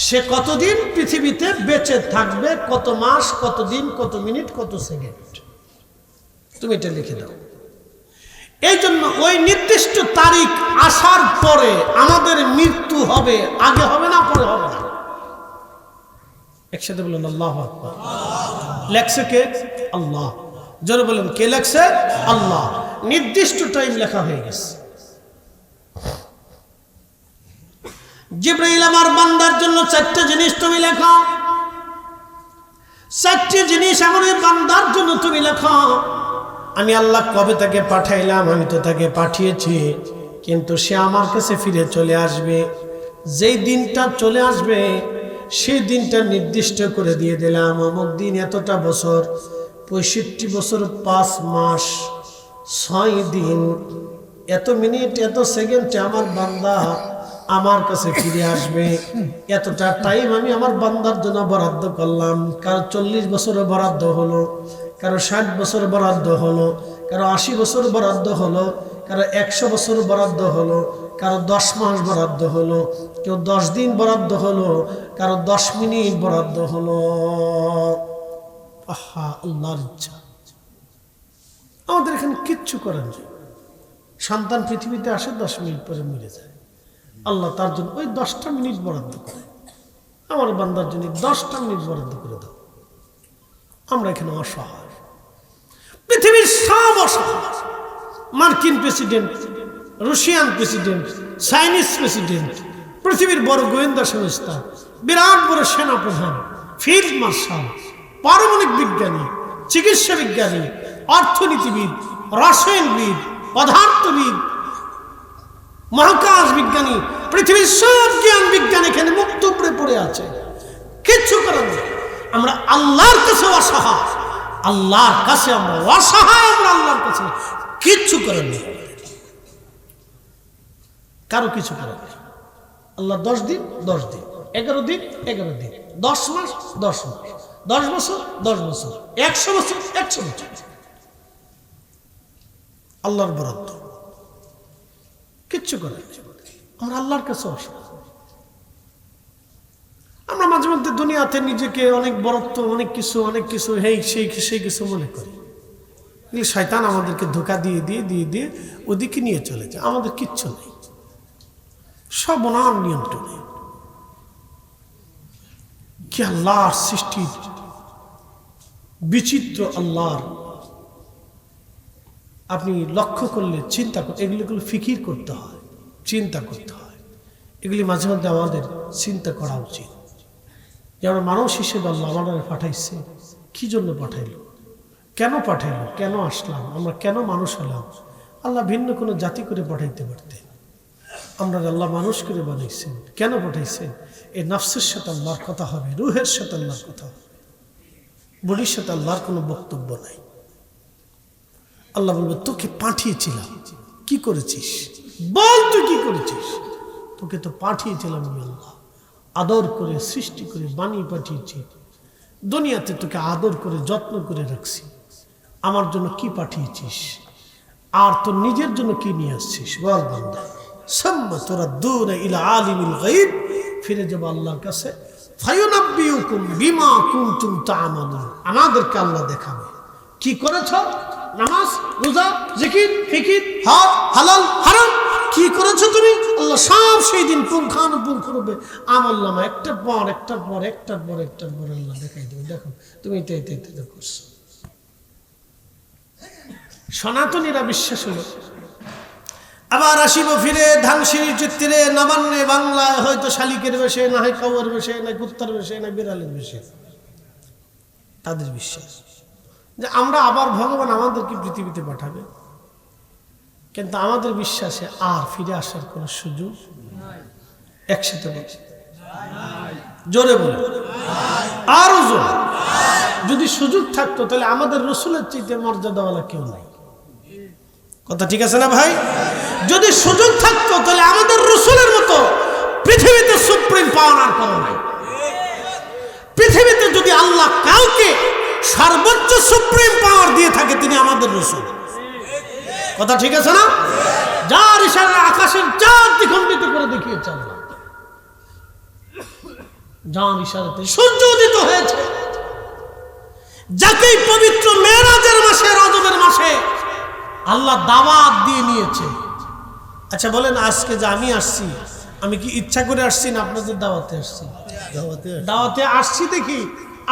সে কতদিন পৃথিবীতে বেঁচে থাকবে, কত মাস, কত দিন, কত মিনিট, কত সেকেন্ড, তুমি এটা লিখে দাও। এই জন্য ওই নির্দিষ্ট তারিখ আসার পরে আমাদের মৃত্যু হবে, আগে হবে না পরে হবে না। একসাথে বলুন আল্লাহু আকবার। লেখছে কে? আল্লাহ। জোরে বলুন, কে লেখছে? আল্লাহ। নির্দিষ্ট টাইম লেখা হয়ে গেছে। জিবরাইল, আমার বান্দার জন্য 4টা জিনিস তুমি লেখো, 4টি জিনিস আমার বান্দার জন্য তুমি লেখো। আমি আল্লাহ কবে তাকে পাঠাইলাম? আমি তো তাকে পাঠিয়েছি, কিন্তু সে আমার কাছে ফিরে চলে আসবে। যেই দিনটা চলে আসবে সেই দিনটা নির্দিষ্ট করে দিয়ে দিলাম, অমুক দিন এতটা বছর, 65 বছর 5 মাস 6 দিন, এত মিনিট, এত সেকেন্ডে আমার বান্দা আমার কাছে ফিরে আসবে। এতটা টাইম আমি আমার বান্দার জন্য বরাদ্দ করলাম। কারো 40 বছরে বরাদ্দ হলো, কারো 60 বছর বরাদ্দ হলো, কারো 80 বছর বরাদ্দ হলো, কারো 100 বছর বরাদ্দ হলো, কারো 10 মাস বরাদ্দ হলো, কেউ 10 দিন বরাদ্দ হলো, কারো 10 মিনিট বরাদ্দ হলো। আহা, আল্লাহর ইচ্ছা। আমাদের এখানে কিচ্ছু করেন না। সন্তান পৃথিবীতে আসে, 10 মিনিট পরে মরে যায়, আল্লাহ তার জন্য ওই 10টা মিনিট বরাদ্দ করে, আমার বান্দার জন্য 10টা মিনিট বরাদ্দ করে দাও। আমরা এখানে অসহায়, পৃথিবীর সব অসহায়। মার্কিন president, Russian president, Chinese president, পৃথিবীর বড় গোয়েন্দা সংস্থা, বিরাট বড় সেনাপ্রধান, ফিল্ড মার্শাল, পারমাণবিক বিজ্ঞানী, চিকিৎসা বিজ্ঞানী, অর্থনীতিবিদ, রসায়নবিদ, পদার্থবিদ, মহাকাশ বিজ্ঞানী, পৃথিবীর সব জ্ঞান বিজ্ঞান এখানে মুক্ত পড়ে আছে, কিচ্ছু করার নেই। আমরা আল্লাহর কাছে অসহায়, আল্লাহর কাছে আমরা অসহায়, আমরা আল্লাহর কাছে কিচ্ছু করার নেই, কারো কিছু করার নেই। আল্লাহ 10 দিন 10 দিন, 11 দিন 11 দিন, 10 মাস 10 মাস, 10 বছর 10 বছর, 100 বছর 100 বছর, আল্লাহর বরাদ্দ, কিচ্ছু করার নেই। আমরা আল্লাহর কাছে অসহায়। আমরা মাঝে মধ্যে দুনিয়াতে নিজেকে অনেক বড়ত্ব, অনেক কিছু সেই কিছু মনে করি। শয়তান আমাদেরকে ধোঁকা দিয়ে ওদিকে নিয়ে চলে যায়। আমাদের কিচ্ছু নেই, সব ওনার নিয়ন্ত্রণে। কি আল্লাহর সৃষ্টির বিচিত্র! আল্লাহর আপনি লক্ষ্য করলে চিন্তা করতে, এগুলো ফিকির করতে হয়, চিন্তা করতে হয়। এগুলি মাঝে মধ্যে আমাদের চিন্তা করা উচিত যে আমরা মানুষ হিসেবে আল্লাহ আমাদের পাঠাইছে, কি জন্য পাঠাইলো, কেন পাঠাইলো, কেন আসলাম, আমরা কেন মানুষ হলাম। আল্লাহ ভিন্ন কোনো জাতি করে পাঠাইতে পারতেন, আমরা আল্লাহ মানুষ করে বানাইছেন। কেন পাঠাইছেন? এই নফসের সাথে আল্লাহর কথা হবে, রুহের সাথে আল্লাহর কথা হবে, বডির সাথে আল্লাহর কোনো বক্তব্য নাই। আল্লাহ বলবে তোকে পাঠিয়েছিলাম, কি করেছিস বল, তুই কি করেছিস? তোকে তো পাঠিয়েছিলাম আমি আল্লাহ, আদর করে সৃষ্টি করে বানিয়ে পাঠিয়েছি, দুনিয়াতে তোকে আদর করে যত্ন করে রাখছি। আমার জন্য কি পাঠিয়েছিস আর তোর নিজের জন্য কি নিয়ে আসছিস বল বান্দা। সাম্মা তুরাদ্দুনা ইলা আলিমিল গায়ব, ফিরে যাব আল্লাহর কাছে। ফায়ুনাব্বিউকুম বিমা কুনতুম তা'মালুন, আমাদেরকে আল্লাহ দেখাবে কি করেছো, নামাজ, রোজা, জিকির, ফিকির, হজ, হালাল, হারাম কি করেছো তুমি, আল্লাহ সব সেই দিন পুঙ্খানুপুঙ্খরূপে আমলনামা একটার পর আল্লাহ দেখাই দেবে। দেখো তুমি এটা করছো। সনাতনীরা বিশ্বাস হলো আবার আসিব ফিরে ধানসিঁড়ি চিত্তিরে নবান্নে বাংলায়, হয়তো শালিকের বেশে, না হয় কাউয়ার বেশে, না কুত্তার বেশে, না বিড়ালের বেশে। তাদের বিশ্বাস যে আমরা আবার ভগবান আমাদেরকে পৃথিবীতে পাঠাবে, কিন্তু আমাদের বিশ্বাসে আর ফিরে আসার কোনো সুযোগ একসাথে বলছে জোরে বলে আরো জোরে। যদি সুযোগ থাকতো তাহলে আমাদের রসুলের চাইতে মর্যাদাওয়ালা কেউ নাই। কথা ঠিক আছে না ভাই? যদি সুযোগ থাকতো তাহলে আমাদের রসুলের মতো পৃথিবীতে সুপ্রিম পাওয়ার আর কোনো নাই। পৃথিবীতে যদি আল্লাহ কাউকে সর্বোচ্চ সুপ্রিম পাওয়ার দিয়ে থাকে তিনি আমাদের রসুল। কথা ঠিক আছে না? যার ইশারায় আকাশের চাঁদ দ্বিখণ্ডিত করে দেখিয়েছে আল্লাহ, যার ইশারাতে সূর্য উদিত হয়েছে, যাকে পবিত্র মেরাজের মাসে, রজবের মাসে আল্লাহ দাওয়াত দিয়ে নিয়েছে। আচ্ছা বলেন, আজকে যে আমি আসছি, আমি কি ইচ্ছা করে আসছি না আপনাদের দাওয়াতে আসছি? দাওয়াতে আসছি দেখি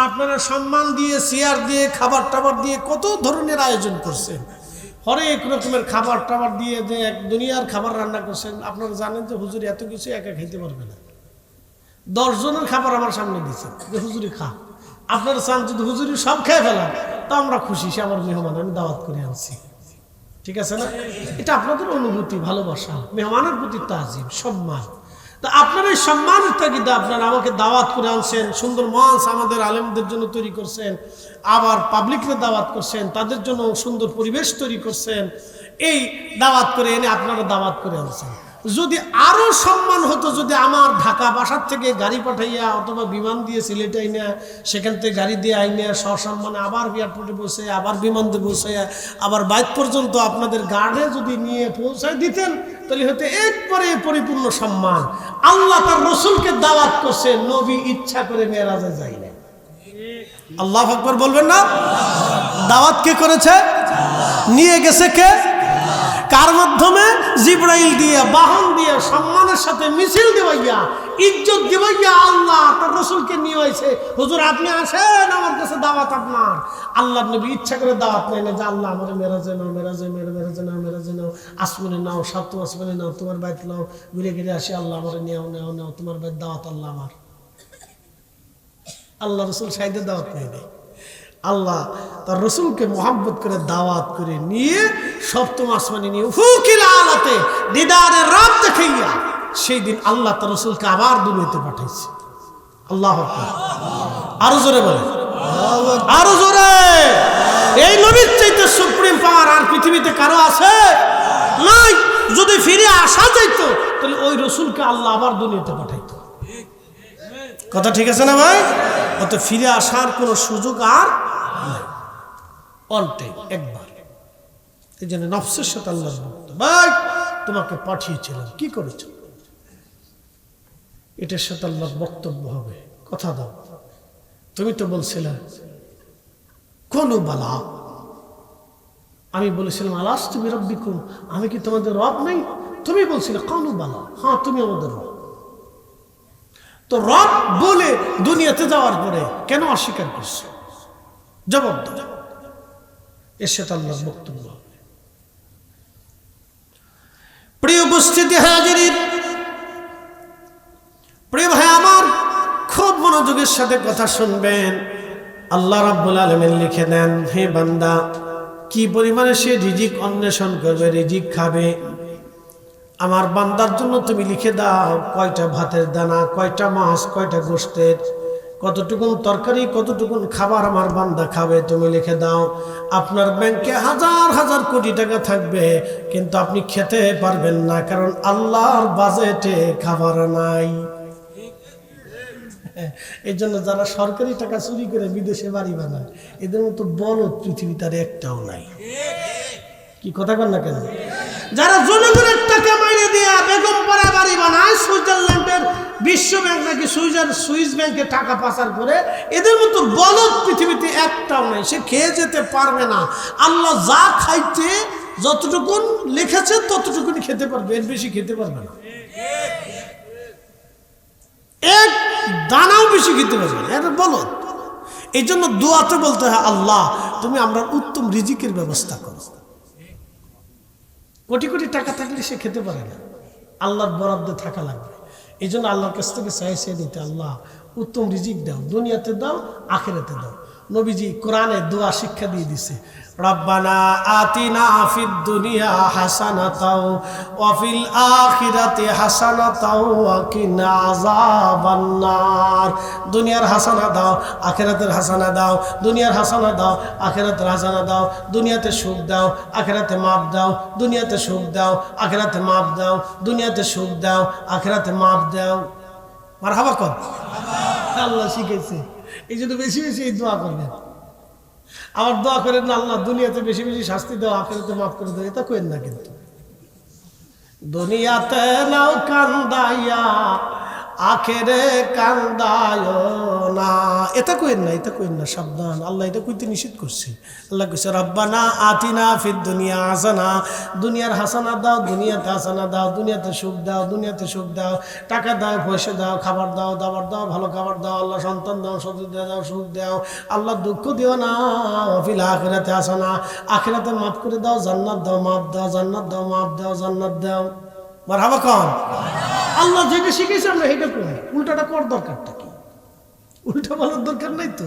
আপনারা সম্মান দিয়ে, চেয়ার দিয়ে, খাবার টাবার দিয়ে কত ধরনের আয়োজন করছেন, হরেক রকমের খাবার টাবার দিয়ে যে এক দুনিয়ার খাবার রান্না করছেন। আপনারা জানেন যে হুজুর এত কিছু একা খাইতে পারবে না, 10 জনের খাবার আমার সামনে দিচ্ছে যে হুজুরি খা। আপনারা চান যদি হুজুরি সব খেয়ে ফেলান তা আমরা খুশি, সে আমার মেহমান, আমি দাওয়াত করে আনছি। ঠিক আছে না? এটা আপনাদের অনুভূতি, ভালোবাসা, মেহমানের প্রতি তাজিম, সম্মান। তা আপনার এই সম্মানের তাগিদে আপনারা আমাকে দাওয়াত করে আনছেন, সুন্দর মঞ্চ আমাদের আলেমদের জন্য তৈরি করছেন, আবার পাবলিককে দাওয়াত করছেন, তাদের জন্য সুন্দর পরিবেশ তৈরি করছেন। এই দাওয়াত করে এনে আপনারা দাওয়াত করে আনছেন। যদি আরো সম্মান হতো, যদি আমার ঢাকা বাসার থেকে গাড়ি পাঠাইয়া অথবা বিমান দিয়ে সিলেটে আইনা, সেখান থেকে গাড়ি দিয়ে আইনা সসম্মানে আবার এয়ারপোর্টে বসে, আবার বিমান দিয়ে বসে, আবার বাইক পর্যন্ত আপনাদের গার্ডে যদি নিয়ে পৌঁছায় দিতেন, তাহলে হয়তো একবারে পরিপূর্ণ সম্মান। আল্লাহ তার রসুলকে দাওয়াত করছে, নবী ইচ্ছা করে মেরাজে যায় না। আল্লাহু আকবার বলবেন না? দাওয়াত কে করেছে? নিয়ে গেছে কে? কার মাধ্যমে? জিবরাইল দিয়ে, বাহন দিয়ে, সম্মানের সাথে মিছিল দিবাইয়া, ইজ্জত দিবাইয়া আল্লাহ তার রসুলকে নিয়ে আইছে। হুজুর আপনি আসেন, আমার কাছে দাওয়াত আপনার। আল্লাহ নবী ইচ্ছা করে দাওয়াত নেয় না যে আল্লাহ আমার মেরাজে নাও, আসমানে নাও, সাতম আসমানে নাও, তোমার বাইত নাও, ঘুরে ঘিরে আসি, আল্লাহ আমার নেও, তোমার বাইত দাওয়াত আল্লাহ আমার। আল্লাহ রসুল সাইদের দাওয়াত নেয় না। আল্লাহ তার রসুলকে মোহাব্বত করে দাওয়াত করে নিয়ে সপ্তম আসমানে নিয়ে ফুকিল আলাতে দিদারের রাত দেখাইয়া সেই দিন আল্লাহ তার রসুলকে আবার দুনিয়াতে পাঠাইছে। আল্লাহু আকবার। আরো জোরে বলে, আরো জোরে। এই নবীর চাইতে সুপ্রিম পাওয়ার আর পৃথিবীতে কারো আছে? নাই। যদি ফিরে আসা যাইতো তাহলে ওই রসুলকে আল্লাহ আবার দুনিয়াতে পাঠাইতো। কথা ঠিক আছে না ভাই? অত ফিরে আসার কোন সুযোগ আর নাই, একবার। এই জন্য নফসের সাথে আল্লাহর ভক্ত, ভাই তোমাকে পাঠিয়েছিলাম, কি করেছো? এটার সাথে আল্লাহর বক্তব্য হবে, কথা দাও। তুমি তো বলছিলে কলু বালা, আমি বলেছিলাম আলাস্তু বিরাব্বিকুম, আমি কি তোমাদের রব নেই? তুমি বলছিলে কলু বালা, হ্যাঁ তুমি আমাদের রব। তো রব বলে দুনিয়াতে যাওয়ার পরে কেন অস্বীকার করছো? জবাব দাও। এর সাথে আল্লাহর বক্তব্য। প্রিয় উপস্থিতি হাজিরিন, প্রিয় ভাই আমার, খুব মনোযোগের সাথে কথা শুনবেন। আল্লাহ রাব্বুল আলামিন লিখে দেন, হে বান্দা, কি পরিমাণে সে রিজিক অন্বেষণ করবে, রিজিক খাবে। আমার বান্দার জন্য তুমি লিখে দাও কয়টা ভাতের দানা, কয়টা মাছ, কয়টা গোশতের, কতটুকুন তরকারি, কতটুকুন খাবার আমার বান্দা খাবে, তুমি লিখে দাও। আপনার ব্যাংকে হাজার হাজার কোটি টাকা থাকবে, কিন্তু আপনি খেতে পারবেন না, কারণ আল্লাহর বাজেটে খাবার নাই। এই জন্য যারা সরকারি টাকা চুরি করে বিদেশে বাড়ি বানায়, এদের মতো বলদ পৃথিবী তার একটাও নাই। কি কথা কন না কেন? যারা জনগণের টাকা মাইনে দিয়ে বেগম পাড়া বাড়ি বানায়, সুইজারল্যান্ডের বিশ্ব ব্যাংক নাকি সুইস ব্যাংকে টাকা পাচার করে, এদের মতো বলদ পৃথিবীতে একটাও নাই। সে খেয়ে যেতে পারবে না। আল্লাহ যা খাইতে যতটুকুন লিখেছে ততটুকুনি খেতে পারবে, এর বেশি খেতে পারবে না। এক দানাও বেশি খেতে পারবে না, এটা বলদ। এই জন্য দোয়াতে বলতে হয়, আল্লাহ তুমি আমরা উত্তম রিজিকের ব্যবস্থা করো। কোটি কোটি টাকা থাকলে সে খেতে পারে না, আল্লাহর বরাদ্দে থাকা লাগবে। এই জন্য আল্লাহর কাছ থেকে চাইছে দিতে, আল্লাহ উত্তম রিজিক দাও, দুনিয়াতে দাও, আখিরাতে দাও। নবীজি কোরআনে দোয়া শিক্ষা দিয়ে দিছে, রব্বানা আতিনা ফিদ দুনিয়া হাসানাতাও ওয়া ফিল আখিরাতি হাসানাতাও ওয়া কিনা আযাবান্নার। দুনিয়ার হাসানা দাও, আখিরাতের হাসানা দাও, দুনিয়ার হাসানা দাও, আখিরাতের হাসানা দাও। দুনিয়াতে সুখ দাও, আখিরাতে মাপ দাও, দুনিয়াতে সুখ দাও, আখিরাতে মাপ দাও, দুনিয়াতে সুখ দাও, আখিরাতে মাপ দাও। মারহাবা কর। আল্লাহ শিখেছে, এই জন্য বেশি বেশি এই দোয়া করবেন। আবার দোয়া করেন না আল্লাহ দুনিয়াতে বেশি বেশি শাস্তি দাও, আখিরাতে মাফ করে দাও, এটা করেন না। কিন্তু দুনিয়াতে নাও কান্দাইয়া, আখেরে কান্দায় না, এটা কইেন না, এটা কইেন না, সাবধান। আল্লাহ এটা কইতে নিষেধ করছে। আল্লাহ কইছে রব্বানা আতিনা ফিদ দুনিয়া হাসানা, দুনিয়ার হাসানা দাও, দুনিয়াতে হাসানা দাও, দুনিয়াতে সুখ দাও, দুনিয়াতে সুখ দাও, টাকা দাও, পয়সা দাও, খাবার দাও, দাবার দাও, ভালো খাবার দাও, আল্লাহ সন্তান দাও, সন্তান দাও, সুখ দাও, আল্লাহ দুঃখ দিও না। ফিল আখিরাতে হাসানা, আখিরাতে মাফ করে দাও, জান্নাত দাও, মাফ দাও, জান্নাত দাও, মাফ দাও, জান্নাত দাও। মারহাবা কন। আল্লাহ যেটা শিখেছে আমরা সেটা করি, উল্টাটা কর দরকারটা কি? উল্টা বলার দরকার নাই তো।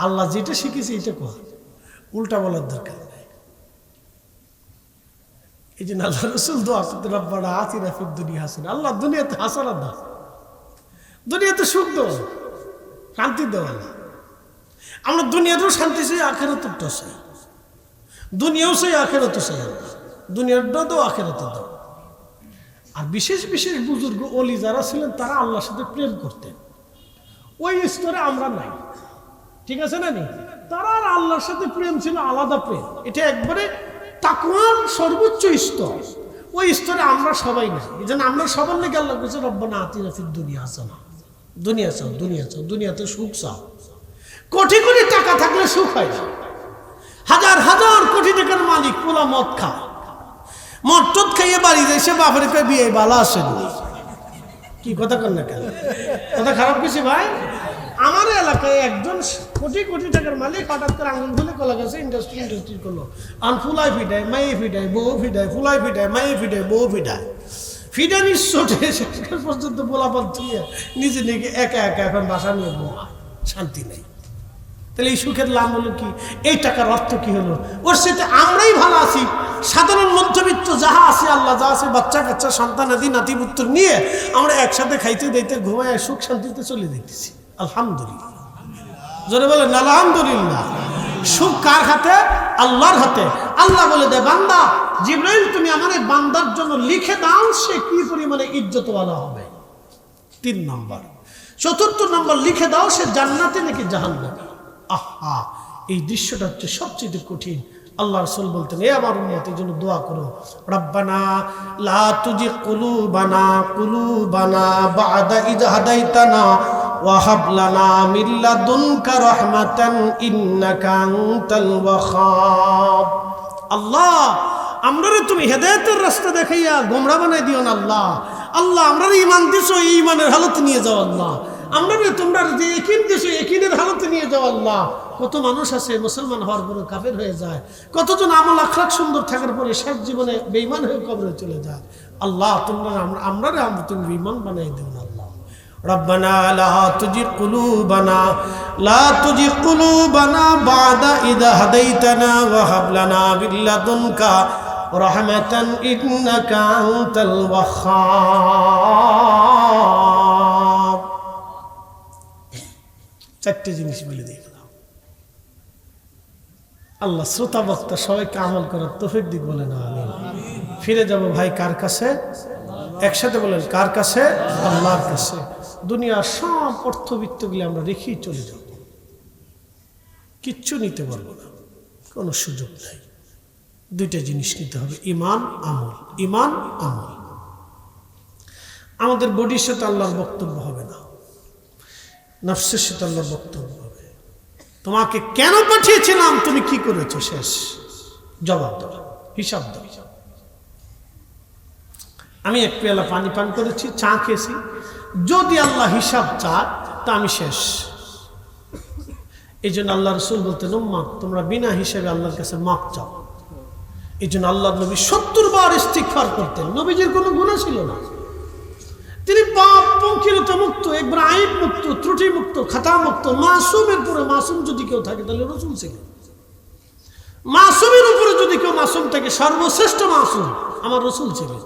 আল্লাহ যেটা শিখেছে এটা কর, উল্টা বলার দরকার নাই। এই জন্য আল্লাহ রাসূল দোয়া করতে, রব্বানা আতিনা ফিদ দুনিয়া হাসানা, আল্লাহ দুনিয়াতে হাসানা দাও, দুনিয়াতে সুখ দাও, শান্তি দাও। আমরা দুনিয়াতেও শান্তি চাই, আখিরাতেও চাই, দুনিয়াও চাই, আখিরাতও চাই। আল্লাহ দুনিয়াটাও দাও, আখিরাতও দাও। আর বিশেষ বিশেষ বুজুর্গ ওলি যারা ছিলেন, তারা আল্লাহর সাথে প্রেম করতেন। ওই স্তরে আমরা নাই, ঠিক আছে না নি? তারা আর আল্লাহর সাথে প্রেম ছিল আলাদা প্রেম, এটা একবারে তাকওয়ার সর্বোচ্চ স্তর। ওই স্তরে আমরা সবাই নাই। এই জন্য আমরা সবার লেগে আল্লাহ বলছে রব্বানা আতিনা ফিদ দুনিয়া হাসানা, দুনিয়া চাও, দুনিয়া চাও, দুনিয়াতে সুখ চাও। কোটি কোটি টাকা থাকলে সুখ হয় না। হাজার হাজার কোটি টাকার মালিক পোলা মদ খায়, মদ খাইয়ে বাড়ি যায়, সে বাপের কয়ে বিয়ে বালা আসেনি। কি কথা কর না কেন? কথা খারাপ কিছু ভাই? আমার এলাকায় একজন কোটি কোটি টাকার মালিক হঠাৎ করে আঙুল খুলে কলা গাছে ইন্ডাস্ট্রি করলো। আন ফুলাই ফিটায়, মাইয়ে ফিটায়, বউ ফিটায়, ফুলাই ফিটায়, মাইয়ে ফিটায়, বউ ফিটায়, ফিটানির ছোটে শেষ পর্যন্ত বলাপাল থুয়ে নিজে নিজে একা একা এখন বাসা নিয়ে বোমা, শান্তি নেই। তাহলে এই সুখের লাভ হলো কি? এই টাকার অর্থ কি হলো? ওর সাথে আমরাই ভালো আছি, সাধারণ মধ্যবিত্ত যাহা আছে, আল্লাহ যা আছে, বাচ্চা কাচ্চা, সন্তান আদি নাতি পুত্র নিয়ে আমরা একসাথে খাইতে দিতে, ঘুমায় সুখ শান্তিতে চলে যেতেছি। আলহামদুলিল্লাহ, জোরে বলেন আলহামদুলিল্লাহ। সুখ কার হাতে? আল্লাহর হাতে। আল্লাহ বলে দেয়, বান্দা জিবরাইল তুমি আমার এই বান্দার জন্য লিখে দাও, সে কি পরিমাণে ইজ্জতওয়ালা হবে। 3 নম্বর। 4র্থ নম্বর, লিখে দাও সে জান্নাতে নাকি জাহান্নামে। আহা, এই দৃশ্যটা হচ্ছে সবচেয়ে কঠিন। আল্লাহ রাসূল বলতেন, এ আমার উম্মত, এই জন্য দোয়া করো, রব্বানা লা তুজিগ কুলুবানা বা'দা ইয হাদাইতানা وهب لنا من لدنك رحمة إنك أنت الوهاب আল্লাহ আমরারে তুমি হেদায়েতের রাস্তা দেখাইয়া গোমরা বানাই দিও না আল্লাহ। আল্লাহ আমরারে ঈমান দিছো, এই ঈমানের হালত নিয়ে যাও আল্লাহ। আমরারে তোমরা যে ইয়াকিন দিছো, ইয়াকিনের হালত নিয়ে যাও আল্লাহ। কত মানুষ আছে মুসলমান হওয়ার পরে কাফের হয়ে যায়, কতজন আমল আখলাক সুন্দর থাকার পরে শেষ জীবনে বেঈমান হয়ে কবরে চলে যায়। আল্লাহ তোমরা আমরারে তুমি বেঈমান বানাই দিও না আল্লাহ। ربنا لا تزغ قلوبنا بعد إذ هديتنا وهب لنا من لدنك رحمة إنك أنت الوهاب চারটি জিনিস বলে দিই আল্লাহ। শ্রোতা বক্তা সবাইকে আমল করার তৌফিক দিক বলেন আমিন। ফিরে যাব ভাই কার কাছে? একসাথে বলেন কার কাছে? আল্লাহর কাছে। দুনিয়ার সব অর্থবিত্তগুলি আমরা রেখেই চলে যাব, কিচ্ছু নিতে পারবো না, কোনো সুযোগ নাই। দুইটা জিনিস নিতে হবে, ঈমান আমল। ঈমান আমল। আমাদের বডির সাথে আল্লাহর বক্তব্য হবে না, নফসের সাথে আল্লাহর বক্তব্য হবে। তোমাকে কেন পাঠিয়েছিলাম, তুমি কি করেছো, শেষ জবাব দাও, হিসাব দাও। আমি এক পেয়ালা পানি পান করেছি, চা খেয়েছি, যদি আল্লাহ হিসাব চায় তা আমি শেষ। এই জন্য আল্লাহ রসুল বলতেন উম্মাহ তোমরা বিনা হিসাবে আল্লাহর কাছে মাপ চাও। এই জন্য আল্লাহ নবী 70 বার ইস্তিগফার করতেন। নবীজির কোনো গুনাহ ছিল না, তিনি পাপ পঙ্কিলতা মুক্ত, একবার আইব মুক্ত, ত্রুটি মুক্ত, খাতা মুক্ত, মাসুমের পরে মাসুম যদি কেউ থাকে তাহলে রসুল ছিল। মাসুমের উপরে যদি কেউ মাসুম থাকে, সর্বশ্রেষ্ঠ মাসুম আমার রসুল ছিলেন।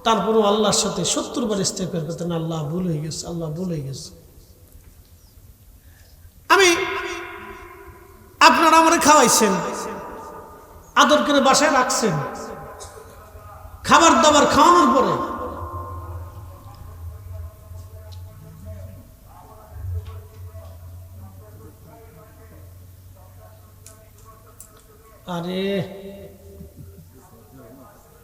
তারপরও আল্লাহর সাথে 70 বার ইস্তেগফার করতেন, আল্লাহ ভুল হয়ে গেছে, আল্লাহ ভুল হয়ে গেছে। আমি আপনারা আমারে খাওয়াইছেন, আদর করে বাসায় রাখছেন, খাবার দাবার খাওয়ানোর পরে আরে